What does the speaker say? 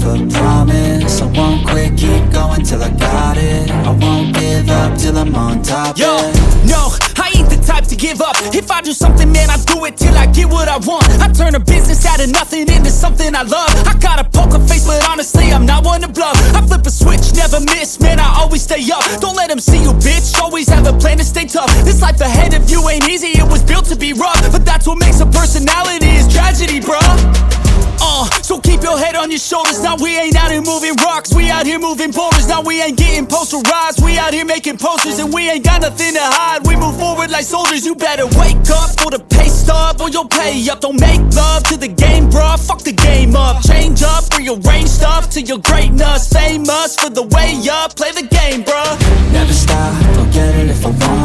myself a promise. I won't quit, keep going till I got it. I won't give up till I'm on top. Yo, yeah. no, I ain't the type to give up. If I do something, man, I do it till I get what I want. I turn a business out of nothing into something I love. I got a poker face, but honestly, I'm not one to bluff. I flip a switch, never miss, man, I always stay up. Don't let them see you, bitch, always have a plan to stay tough. This life ahead of you ain't easy, it was built to be rough. But that's what makes a personality, is tragedy, bruh. So keep your head on your shoulders. Now we ain't out here moving rocks, we out here moving boulders. Now we ain't getting posterized, we out here making posters. And we ain't got nothing to hide, we move forward like soldiers. You better wake up for the pay stub, or you'll pay up. Don't make love to the game, bruh, fuck the game up. Change up, rearrange stuff to your greatness. Famous for the way up, play the game, bruh. Never stop, I'll get it if I want